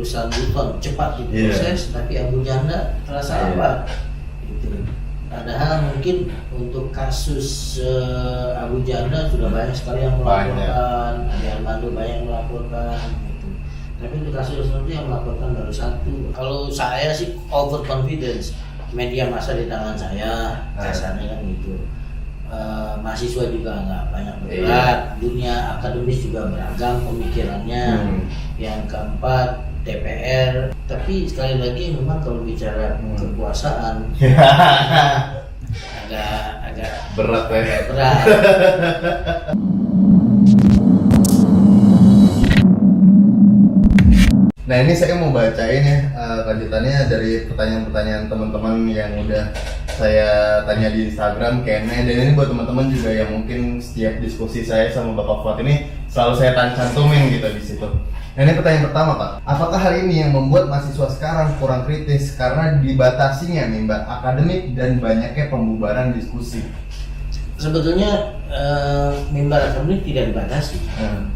perusahaan Buton cepat diproses, tapi Abu Janda terasa apa? Gitu. Padahal mungkin untuk kasus Abu Janda sudah banyak sekali yang melaporkan, Ade Armando banyak yang melaporkan. Gitu. Tapi untuk kasus seperti yang melaporkan baru satu. Kalau saya sih overconfidence, media massa di tangan saya, kasarnya kan gitu. Mahasiswa juga nggak banyak bergerak, dunia akademis juga beragam pemikirannya. Yang keempat DPR, tapi sekali lagi memang kalau bicara kekuasaan agak berat ya. Berat. Nah ini saya mau bacain ya lanjutannya dari pertanyaan-pertanyaan teman-teman yang udah saya tanya di Instagram Q&A, dan ini buat teman-teman juga yang mungkin setiap diskusi saya sama Bapak Fuad ini selalu saya cantumin gitu di situ. Nah ini pertanyaan pertama Pak, apakah hal ini yang membuat mahasiswa sekarang kurang kritis karena dibatasinya mimbar akademik dan banyaknya pembubaran diskusi? Sebetulnya mimbar akademik tidak dibatasi,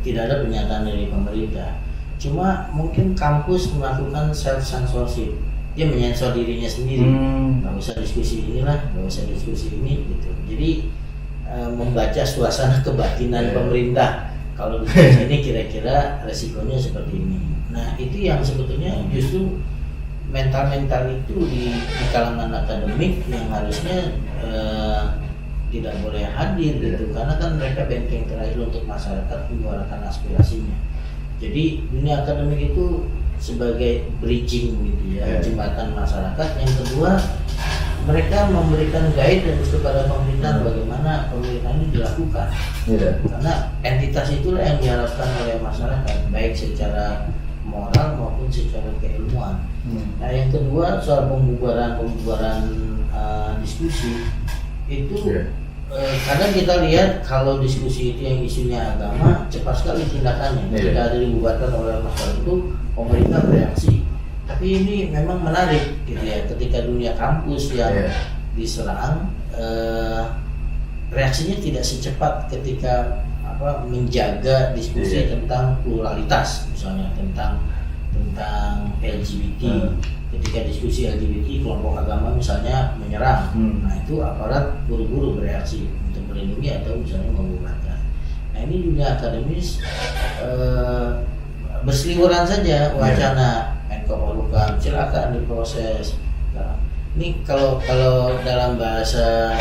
tidak ada pernyataan dari pemerintah. Cuma mungkin kampus melakukan self censorship, dia menyensor dirinya sendiri, nggak usah diskusi inilah, nggak usah diskusi ini gitu. Jadi membaca suasana kebatinan pemerintah. Kalau di sini kira-kira resikonya seperti ini. Nah itu yang sebetulnya justru mental-mental itu di kalangan akademik yang harusnya tidak boleh hadir gitu, karena kan mereka benteng terakhir untuk masyarakat menyuarakan aspirasinya. Jadi dunia akademik itu sebagai bridging gitu ya, jembatan masyarakat. Yang kedua, mereka memberikan guidance kepada pemerintah bagaimana pemerintahan ini dilakukan. Karena entitas itulah yang diharapkan oleh masyarakat, baik secara moral maupun secara keilmuan. Nah yang kedua soal pembubaran diskusi itu kadang kita lihat kalau diskusi itu yang isunya agama cepat sekali tindakannya. Ketika ada dibubarkan oleh masyarakat itu pemerintah bereaksi. Tapi ini memang menarik gitu ya, ketika dunia kampus yang diserang, reaksinya tidak secepat ketika menjaga diskusi tentang pluralitas, misalnya tentang LGBT. Ketika diskusi LGBT, kelompok agama misalnya menyerang, nah itu aparat buru-buru bereaksi untuk melindungi atau misalnya membubarkan. Nah ini dunia akademis berseliweran saja wacana. Menko Polhukam silakan diproses. Nah, ini kalau dalam bahasa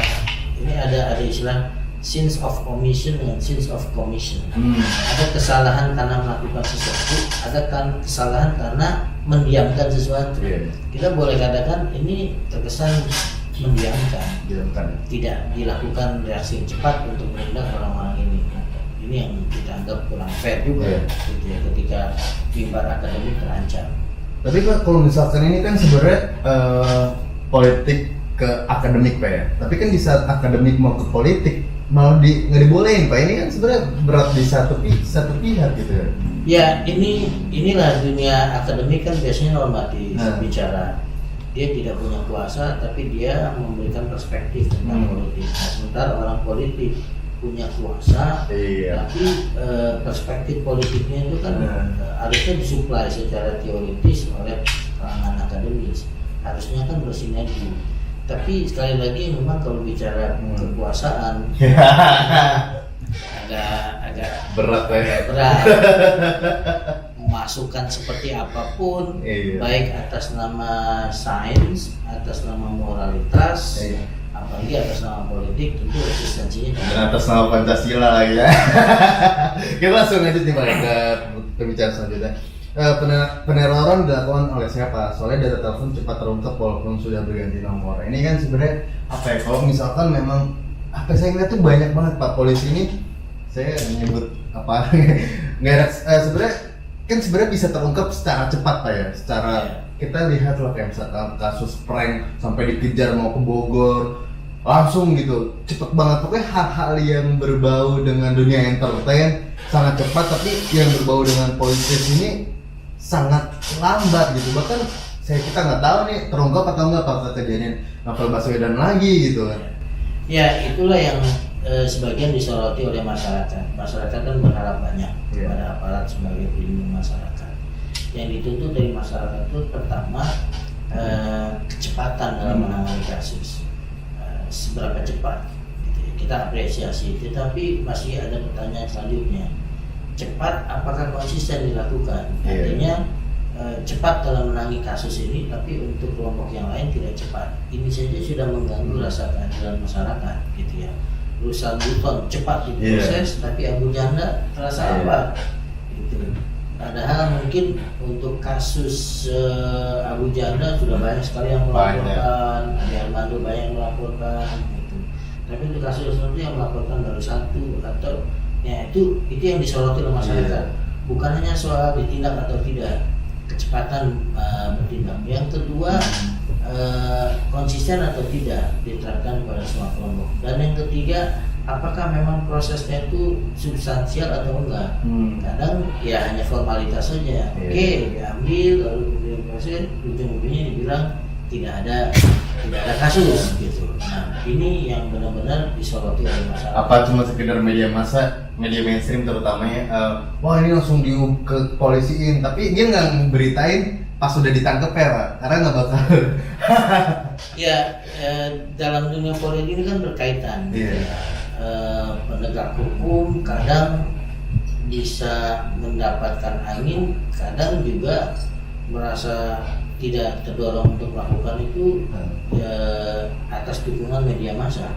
ini ada istilah sins of omission dan sins of commission. Ada kesalahan karena melakukan sesuatu, ada kan kesalahan karena mendiamkan sesuatu. Kita boleh katakan ini terkesan mendiamkan, tidak dilakukan reaksi yang cepat untuk menindak orang-orang ini. Ini yang kita anggap kurang fair juga, gitu ya, ketika mimbar akademik terancam. Tapi Pak, kalau misalkan ini kan sebenarnya politik ke akademik Pak ya. Tapi kan di saat akademik mau ke politik malah nggak dibolehin Pak. Ini kan sebenarnya berat di satu pihak gitu ya. Ya inilah dunia akademik kan biasanya normatif bicara. Dia tidak punya kuasa tapi dia memberikan perspektif tentang politik. Nah, sementara orang politik punya kuasa, tapi perspektif politiknya itu kan harusnya disuplai secara teoritis oleh kalangan akademis, harusnya kan bersinergi. Tapi sekali lagi memang kalau bicara kekuasaan agak berat ya. Memasukkan seperti apapun, baik atas nama sains, atas nama moralitas, apalagi atas nama politik, tentu eksistensinya dan atas nama Pancasila lagi ya. Kita langsung lanjut nih Pak ke pembicaraan selanjutnya. Peneroran dilakukan oleh siapa? Soalnya data telepon cepat terungkap walaupun sudah berganti nomor. Ini kan sebenarnya apa ya? Kalau misalkan memang saya ngeliat tuh banyak banget Pak polisi ini. Saya menyebut apa? Nggak ada. Sebenarnya bisa terungkap secara cepat Pak ya. Secara kita lihat loh kayak misalkan kasus prank sampai dikejar mau ke Bogor, langsung gitu cepet banget. Pokoknya hal-hal yang berbau dengan dunia entertain sangat cepat, tapi yang berbau dengan politik ini sangat lambat gitu. Bahkan kita nggak tahu nih terungkap atau nggak apakah kejadian Novel Baswedan lagi gitu kan. Ya itulah yang sebagian disoroti oleh masyarakat. Masyarakat kan berharap banyak kepada aparat sebagai pelindung masyarakat. yang dituntut dari masyarakat itu pertama kecepatan dalam menangani kasus, seberapa cepat gitu ya. Kita apresiasi itu, tapi masih ada pertanyaan selanjutnya, cepat apakah konsisten dilakukan? Artinya cepat dalam menangani kasus ini, tapi untuk kelompok yang lain tidak cepat. Ini saja sudah mengganggu rasa keadilan masyarakat, gitu ya. Urusan Buton cepat diproses, tapi Abu Janda terasa apa? Gitu. Padahal mungkin untuk kasus Abu Janda sudah banyak sekali yang melaporkan, Ade Armando banyak yang melaporkan, gitu. Tapi untuk kasus tertentu yang melaporkan baru satu atau ya itu yang disoroti oleh masyarakat. Bukan hanya soal ditindak atau tidak, kecepatan bertindak. Yang kedua, konsisten atau tidak diterapkan pada semua kelompok. Dan yang ketiga, apakah memang prosesnya itu substansial atau enggak? Kadang ya hanya formalitas saja. Oke, diambil lalu kemudian proses, ujung-ujungnya dibilang tidak ada kasus gitu. Nah, ini yang benar-benar disoroti oleh masyarakat. Apa cuma sekedar media massa, media mainstream terutamanya, wah ini langsung ke polisiin, tapi dia nggak beritain pas sudah ditangkap ya Pak, karena nggak bakal. Ya, dalam dunia politik ini kan berkaitan. Gitu ya. Penegak hukum kadang bisa mendapatkan angin, kadang juga merasa tidak terdorong untuk melakukan itu atas dukungan media massa.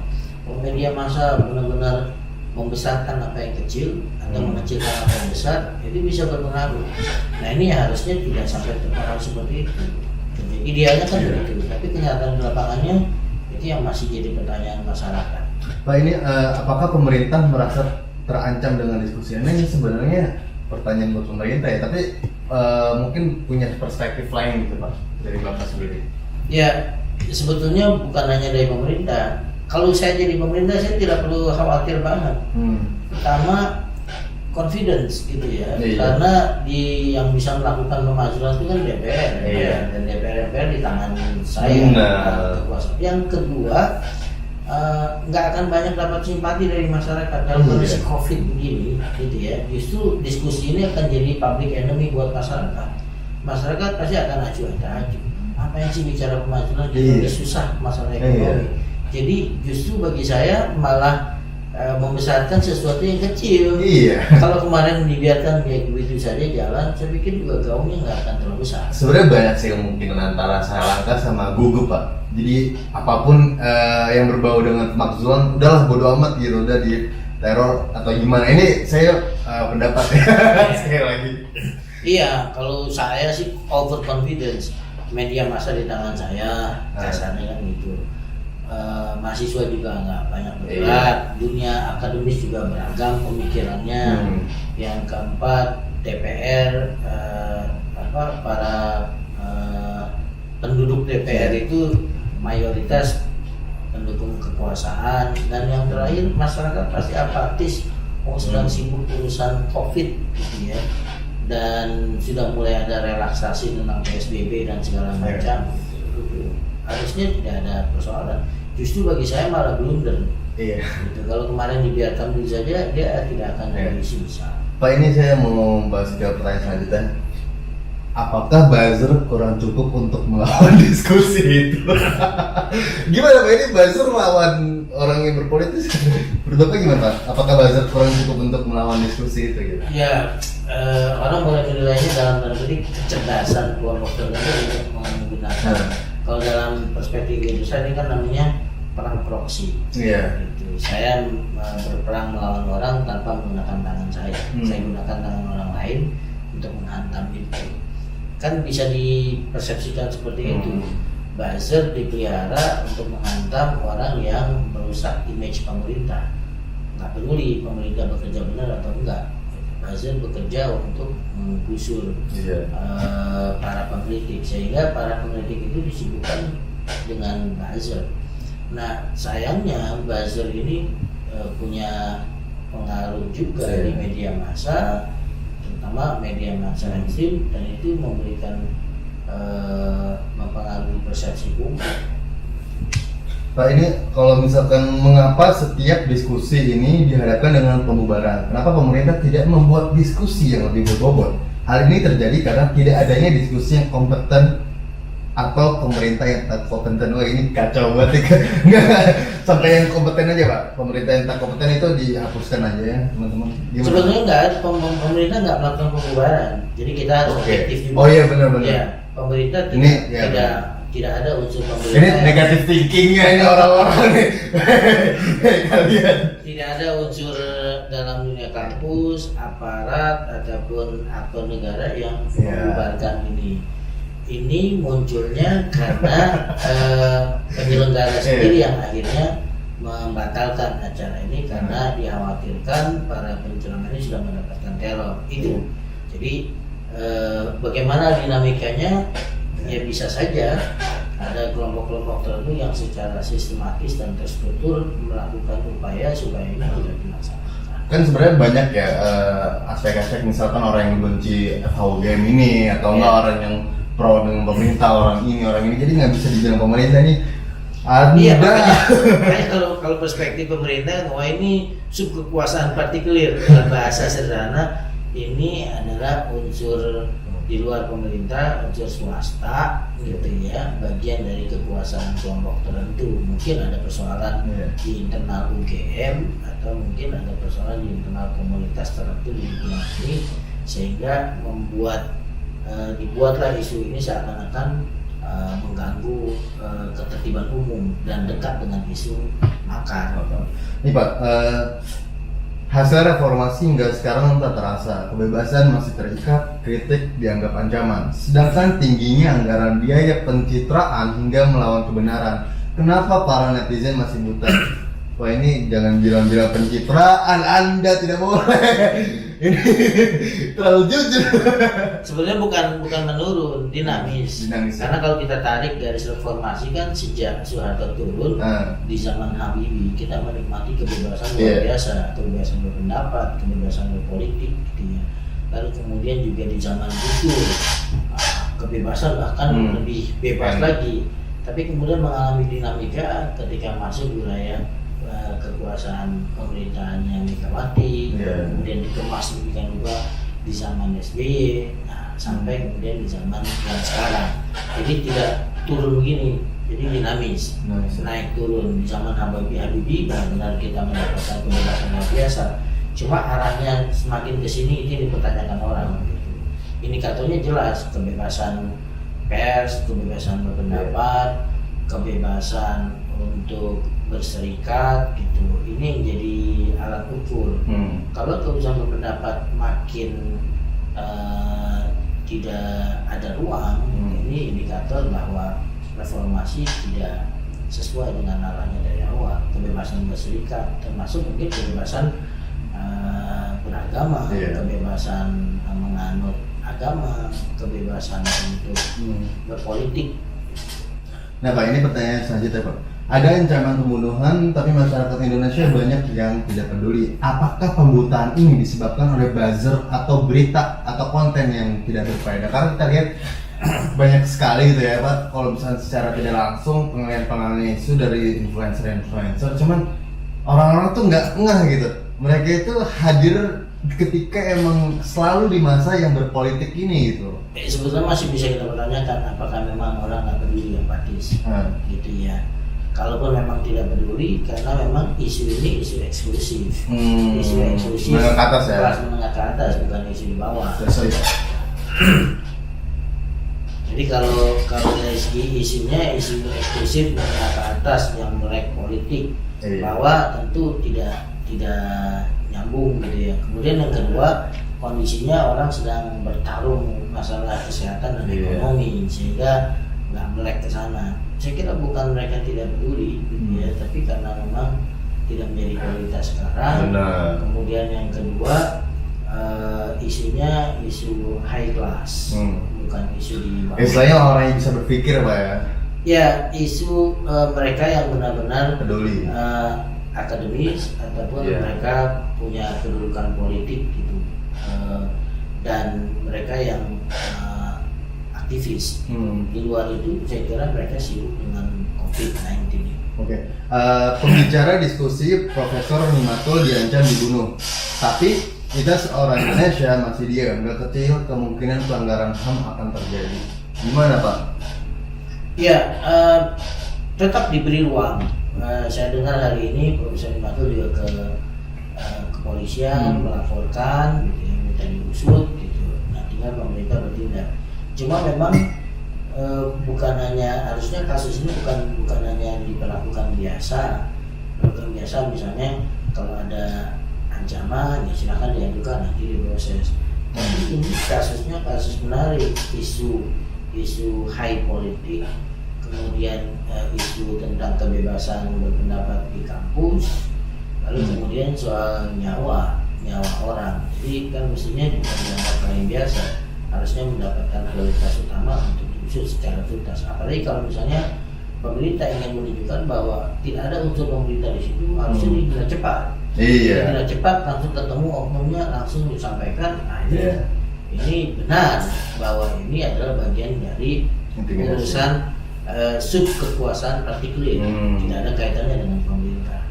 Kalau media massa benar-benar membesarkan apa yang kecil atau mengecilkan apa yang besar, itu bisa berpengaruh. Nah ini harusnya tidak sampai terpengaruh seperti itu. Jadi, idealnya kan begitu, tapi kenyataan di lapangannya itu yang masih jadi pertanyaan masyarakat. Pak, ini apakah pemerintah merasa terancam dengan diskusi ini? Sebenarnya pertanyaan buat pemerintah ya, tapi mungkin punya perspektif lain gitu Pak, dari Bapak sendiri. Ya, sebetulnya bukan hanya dari pemerintah. Kalau saya jadi pemerintah, saya tidak perlu khawatir banget. Pertama, confidence gitu ya, karena yang bisa melakukan pemakzulan itu kan DPR, dan DPR di tangan saya. Yang kedua, nggak akan banyak dapat simpati dari masyarakat dalam kondisi COVID begini, gitu ya. Justru diskusi ini akan jadi public enemy buat masyarakat. Masyarakat pasti akan aju. Apa yang sih bicara pemakzulan, jadi susah masalah ekonomi. Jadi justru bagi saya malah membesarkan sesuatu yang kecil. Kalau kemarin dibiarkan kayak begitu saja jalan, saya pikir juga gaungnya nggak akan terlalu besar. Sebenarnya banyak sih kemungkinan antara salah langkah sama gugup Pak. Jadi apapun yang berbau dengan pemakzulan, udahlah bodo amat gitu, udah di teror atau gimana. Ini saya pendapat ya. Sekali lagi. Iya, kalau saya sih overconfidence. Media massa di tangan saya, kasarnya kan gitu. Mahasiswa juga nggak banyak bergerak, dunia akademis juga beragam pemikirannya. Yang keempat, DPR, para penduduk DPR itu mayoritas pendukung kekuasaan. Dan yang terakhir, masyarakat pasti apatis, sedang sibuk urusan COVID gitu ya, dan sudah mulai ada relaksasi tentang PSBB dan segala macam. Harusnya tidak ada persoalan. Justru bagi saya malah blunder. Gitu. Kalau kemarin dibiarkan dulu saja, dia tidak akan ada isu besar. Pak, ini saya mau membahas ke pertanyaan selanjutnya. Apakah buzzer kurang cukup untuk melawan diskusi itu? Gimana Pak, ini buzzer melawan orang yang berpolitik? Menurut Bapak gimana Pak? Apakah buzzer kurang cukup untuk melawan diskusi itu? Gitu? Ya, orang boleh menilainya dalam tanda petik kecerdasan kelompok tertentu untuk menggunakan. Kalau dalam perspektif itu saya ini kan namanya perang proksi. Gitu. Saya berperang melawan orang tanpa menggunakan tangan saya. Saya gunakan tangan orang lain untuk menghantam itu. Kan bisa dipersepsikan seperti itu. Buzzer dipelihara untuk menghantam orang yang merusak image pemerintah. Nggak peduli pemerintah bekerja benar atau enggak. Buzzer bekerja untuk menggusur para pengkritik, sehingga para pengkritik itu disibukkan dengan buzzer. Nah, sayangnya buzzer ini punya pengaruh juga di media massa, terutama media massa mainstream, dan itu memberikan mempengaruhi persepsi publik. Pak, ini kalau misalkan mengapa setiap diskusi ini dihadapkan dengan pembubaran? Kenapa pemerintah tidak membuat diskusi yang lebih berbobot? Hal ini terjadi karena tidak adanya diskusi yang kompeten atau pemerintah yang tak kompeten. Wah ini kacau banget ya. Nggak, sampai yang kompeten aja Pak. Pemerintah yang tak kompeten itu dihapuskan aja ya teman-teman. Gimana? Sebenarnya nggak, pemerintah nggak melakukan pembubaran. Jadi kita harus objektif juga. Oh iya benar-benar. Ya, pemerintah Ini, tidak ada unsur pemerintah. Ini negatif thinkingnya ini orang-orang nih. Kalian. Tidak ada unsur dalam dunia kampus, aparat ataupun aktor negara yang membubarkan ini. Ini munculnya karena penyelenggara sendiri yang akhirnya membatalkan acara ini karena dikhawatirkan para penceramah ini sudah mendapatkan teror. Itu. Jadi bagaimana dinamikanya? Ya bisa saja ada kelompok-kelompok tertentu yang secara sistematis dan terstruktur melakukan upaya supaya ini tidak dilaksanakan. Kan sebenarnya banyak ya aspek-aspek, misalkan orang yang benci FHUGM ini atau enggak orang yang pro dengan pemerintah, orang ini, jadi nggak bisa dibilang pemerintah ini ada. Iya, makanya kalau perspektif pemerintah, wah ini subkekuasaan partikulir, dalam bahasa sederhana ini adalah unsur di luar pemerintah, unsur swasta gitu ya, bagian dari kekuasaan kelompok tertentu. Mungkin ada persoalan di internal UGM atau mungkin ada persoalan di internal komunitas tertentu di lingkungan ini, sehingga dibuatlah isu ini seakan-akan mengganggu ketertiban umum dan dekat dengan isu makar. Ini Pak, hasil reformasi hingga sekarang tak terasa, kebebasan masih terikat, kritik dianggap ancaman. Sedangkan tingginya anggaran biaya pencitraan hingga melawan kebenaran. Kenapa para netizen masih buta? Wah ini jangan bilang-bilang pencitraan, Anda tidak boleh. Ini terlalu jujur. Sebenarnya bukan menurun, dinamis. Karena kalau kita tarik garis reformasi kan sejak Soeharto turun di zaman Habibie kita menikmati kebebasan luar biasa, kebebasan berpendapat, kebebasan berpolitik gitu ya. Lalu kemudian juga di zaman Gus kebebasan bahkan lebih bebas lagi. Tapi kemudian mengalami dinamika ketika masuk wilayah kekuasaan pemerintahannya Megawati, kemudian dikemas demikian juga di zaman SBY, sampai kemudian di zaman yang sekarang. Jadi tidak turun begini, jadi dinamis, naik turun. Di zaman Habibie benar-benar kita mendapatkan kebebasan luar biasa. Cuma arahnya semakin ke sini ini dipertanyakan orang. Gitu. Indikatornya jelas, kebebasan pers, kebebasan berpendapat, kebebasan untuk berserikat gitu. Ini menjadi alat ukur. Kalau kebebasan berpendapat makin tidak ada ruang, ini indikator bahwa reformasi tidak sesuai dengan arahnya dari awal. Kebebasan berserikat, termasuk mungkin kebebasan beragama, kebebasan menganut agama, kebebasan untuk berpolitik. Nah Pak, ini pertanyaan selanjutnya Pak. Ada ancaman pembunuhan, tapi masyarakat Indonesia banyak yang tidak peduli. Apakah pembutaan ini disebabkan oleh buzzer atau berita atau konten yang tidak berfaedah? Karena kita lihat banyak sekali gitu ya Pak, kalau misalnya secara tidak langsung pengalihan isu dari influencer, cuman orang-orang tuh nggak ngeh gitu. Mereka itu hadir ketika emang selalu di masa yang berpolitik ini gitu. Sebetulnya masih bisa kita pertanyakan apakah memang orang nggak peduli, apatis gitu ya. Kalaupun memang tidak peduli, karena memang isu ini isu eksklusif, isu eksklusif menengah ke atas ya, kelas menengah ke atas, bukan isu di bawah. Jadi kalau dari segi isunya isu eksklusif menengah ke atas yang melek politik, bahwa tentu tidak nyambung gitu ya. Kemudian yang kedua, kondisinya orang sedang bertarung masalah kesehatan dan ekonomi, sehingga nggak melek ke sana. Saya kira bukan mereka tidak peduli gitu ya, tapi karena memang tidak menjadi prioritas sekarang. Kemudian yang kedua, isunya isu high class, bukan isu di bawah. Istilahnya orang yang bisa berpikir Pak ya. Ya, isu mereka yang benar-benar peduli, akademis ataupun mereka punya kedudukan politik gitu, dan mereka yang aktivis. Di luar itu saya kira mereka sibuk dengan COVID-19. Pembicara diskusi Profesor Nimatul diancam dibunuh. Tapi kita seorang Indonesia masih diam, nggak kecil kemungkinan pelanggaran HAM akan terjadi. Gimana Pak? Ya, tetap diberi ruang. Saya dengar hari ini Profesor Limatul juga ke kepolisian melaporkan, gitu, minta diusut, gitu. Nah, tinggal pemerintah bertindak. Cuma memang bukan hanya, harusnya kasus ini bukan hanya diperlakukan biasa. Perlakukan biasa misalnya kalau ada ancaman ya silakan diajukan, nanti diproses. Tapi ini kasusnya kasus menarik, isu high politik, kemudian isu tentang kebebasan berpendapat di kampus, lalu kemudian soal nyawa orang. Jadi kan mestinya bukan dianggap paling biasa, harusnya mendapatkan prioritas utama untuk diusut secara tuntas. Apalagi kalau misalnya pemerintah ingin menunjukkan bahwa tidak ada unsur pemerintah di situ, harusnya ditindak cepat. Iya. Tidak cepat, langsung ketemu oknumnya, langsung disampaikan. Nah, ini benar bahwa ini adalah bagian dari urusan sub kekuasaan partikulir, tidak ada kaitannya dengan pemerintah.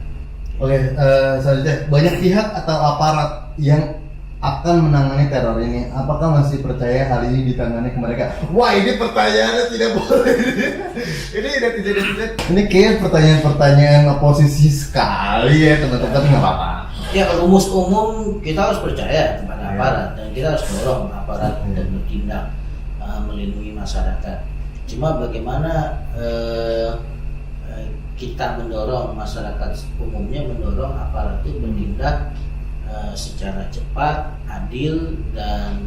Oke, selanjutnya banyak pihak atau aparat yang akan menangani teror ini, apakah masih percaya hal ini ditangani ke mereka? Wah, ini pertanyaannya tidak boleh. Ini kayak pertanyaan oposisi sekali ya teman-teman, tapi nggak apa-apa. Ya, rumus umum kita harus percaya kepada aparat dan kita harus dorong aparat untuk bertindak melindungi masyarakat. Cuma bagaimana kita mendorong masyarakat umumnya, mendorong aparat itu bertindak secara cepat, adil, dan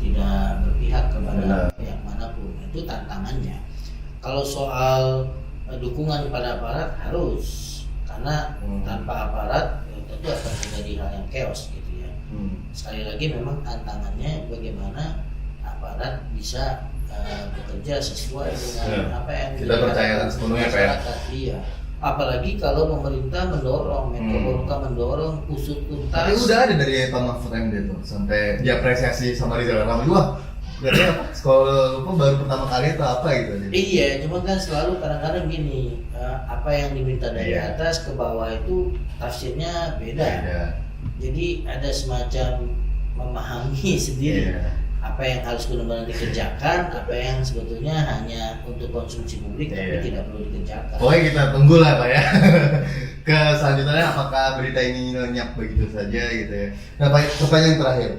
tidak berpihak kepada pihak manapun. Itu tantangannya. Kalau soal dukungan kepada aparat harus, karena tanpa aparat tentu akan terjadi hal yang chaos gitu ya. Sekali lagi memang tantangannya bagaimana aparat bisa bekerja sesuai dengan apa yang kita percayakan sepenuhnya Pak ya. Iya. Apalagi kalau pemerintah mendorong, Menko mendorong usut tuntas. Tapi udah ada dari Pak Mahfud MD tuh, sampai diapresiasi sama Rizal Ramli. Wah, berarti apa? Sekolah lupa baru pertama kali atau apa gitu. Iya, cuma kan selalu kadang-kadang gini, apa yang diminta dari atas ke bawah itu tafsirnya beda. Jadi ada semacam memahami sendiri apa yang harus benar-benar dikerjakan, apa yang sebetulnya hanya untuk konsumsi publik tapi tidak perlu dikerjakan. Pokoknya kita tunggu lah Pak ya. Ke selanjutnya apakah berita ini lenyap begitu saja gitu ya. Nah Pak, pertanyaan terakhir.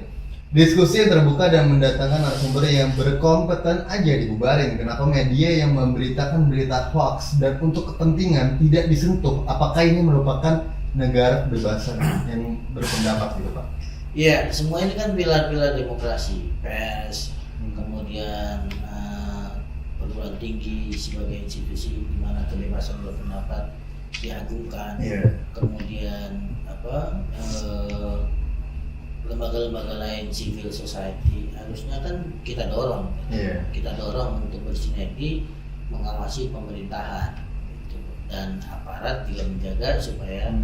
Diskusi yang terbuka dan mendatangkan narasumber yang berkompeten aja dibubarin. Kenapa media yang memberitakan berita hoax dan untuk kepentingan tidak disentuh? Apakah ini merupakan negara kebebasan yang berpendapat gitu Pak? Iya, semua ini kan pilar-pilar demokrasi, pers, kemudian perguruan tinggi sebagai institusi di mana kebebasan berpendapat diagungkan, kemudian lembaga-lembaga lain, civil society, harusnya kan kita dorong, kita dorong untuk bersinergi mengawasi pemerintahan, gitu. Dan aparat juga menjaga supaya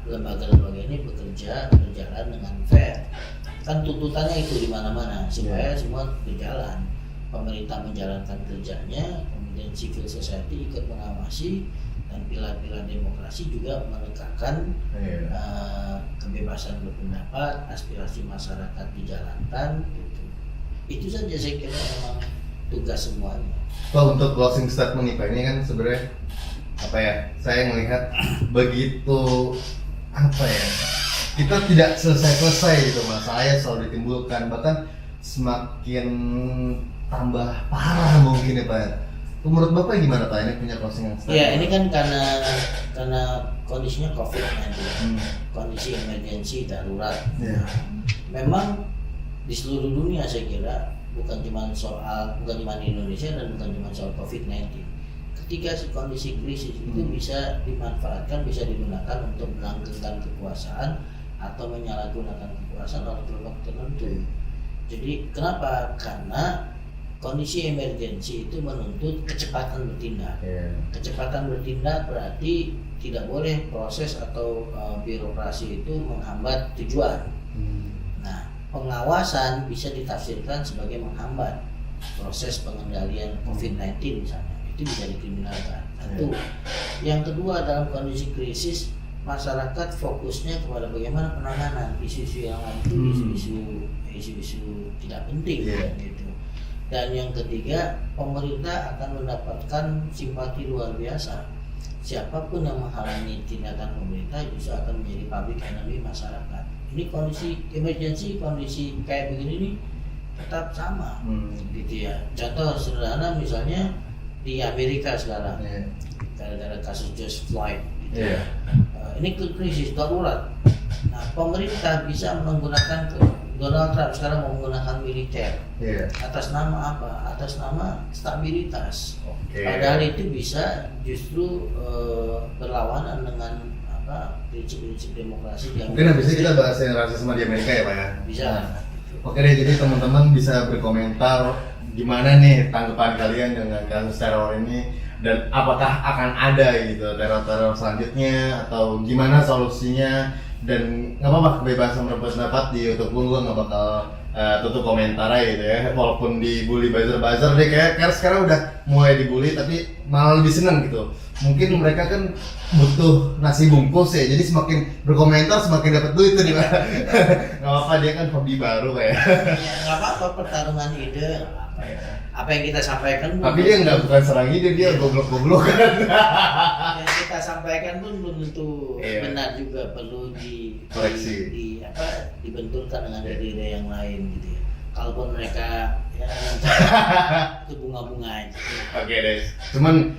lembaga-lembaga ini berjalan dengan fair. Kan tuntutannya itu di mana-mana supaya semua berjalan. Pemerintah menjalankan kerjanya, kemudian civil society ikut mengawasi, dan pilar-pilar demokrasi juga menegakkan kebebasan berpendapat, aspirasi masyarakat dijalankan. Gitu. Itu saja saya kira memang tugas semuanya. Pak, untuk closing statement nih Pak, ini kan sebenarnya apa ya, saya melihat begitu apa ya, kita tidak selesai gitu masalahnya selalu ditimbulkan, bahkan semakin tambah parah mungkin ya Pak. Menurut Bapak gimana Pak, ini punya closing yang ya ini kan karena kondisinya COVID-19, kondisi emergensi darurat. Memang di seluruh dunia saya kira bukan cuma di Indonesia dan bukan cuma soal COVID-19. Ketika kondisi krisis itu bisa dimanfaatkan, bisa digunakan untuk melanggengkan kekuasaan atau menyalahgunakan kekuasaan oleh kelompok tertentu. Jadi kenapa? Karena kondisi emergensi itu menuntut kecepatan bertindak. Kecepatan bertindak berarti tidak boleh proses atau birokrasi itu menghambat tujuan. Nah, pengawasan bisa ditafsirkan sebagai menghambat proses pengendalian COVID-19 misalnya. Itu bisa dikriminalkan. Satu. Yang kedua, dalam kondisi krisis masyarakat fokusnya kepada bagaimana penanganan isu-isu yang lain itu isu-isu tidak penting gitu. Dan yang ketiga, pemerintah akan mendapatkan simpati luar biasa. Siapapun yang menghalangi tindakan pemerintah justru akan menjadi public enemy masyarakat. Ini kondisi emergency, kondisi kayak begini nih tetap sama gitu ya. Contoh sederhana misalnya di Amerika sekarang gara-gara kasus George Floyd gitu. Ini krisis darurat. Nah, pemerintah bisa menggunakan Donald Trump sekarang menggunakan militer. Atas nama apa? Atas nama stabilitas. Padahal itu bisa justru berlawanan dengan prinsip-prinsip demokrasi yang mungkin habis itu kita bahas yang rasisme di Amerika ya Pak ya? Bisa. Oke deh, jadi teman-teman bisa berkomentar gimana nih tanggapan kalian dengan kasus teror ini, dan apakah akan ada gitu teror-teror selanjutnya atau gimana solusinya. Dan nggak apa-apa, kebebasan berpendapat di YouTube gue nggak bakal tutup komentar aja gitu ya, walaupun dibully buzzer deh, kayak sekarang udah mulai dibully tapi malah lebih seneng gitu. Mungkin mereka kan butuh nasi bungkus ya, jadi semakin berkomentar semakin dapat duit tuh dia. Nggak apa-apa, dia kan hobi baru kayak. Ya nggak apa-apa, pertarungan ide apa yang kita sampaikan. Tapi dia bukan serang ide, dia goblok-goblokan. Yang kita sampaikan pun belum tentu benar juga, perlu koreksi, dibenturkan dengan ide-ide yang lain gitu ya. Kalaupun mereka ya itu bunga-bunga aja. Oke deh. Cuman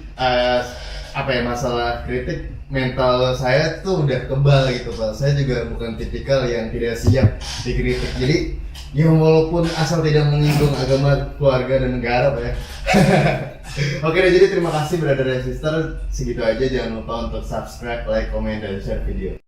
masalah kritik, mental saya tuh udah kebal gitu Pak. Saya juga bukan tipikal yang tidak siap dikritik. Jadi ya walaupun asal tidak menyinggung agama, keluarga dan negara Pak ya. Oke deh, jadi terima kasih brother dan sister. Segitu aja, jangan lupa untuk subscribe, like, comment, dan share video.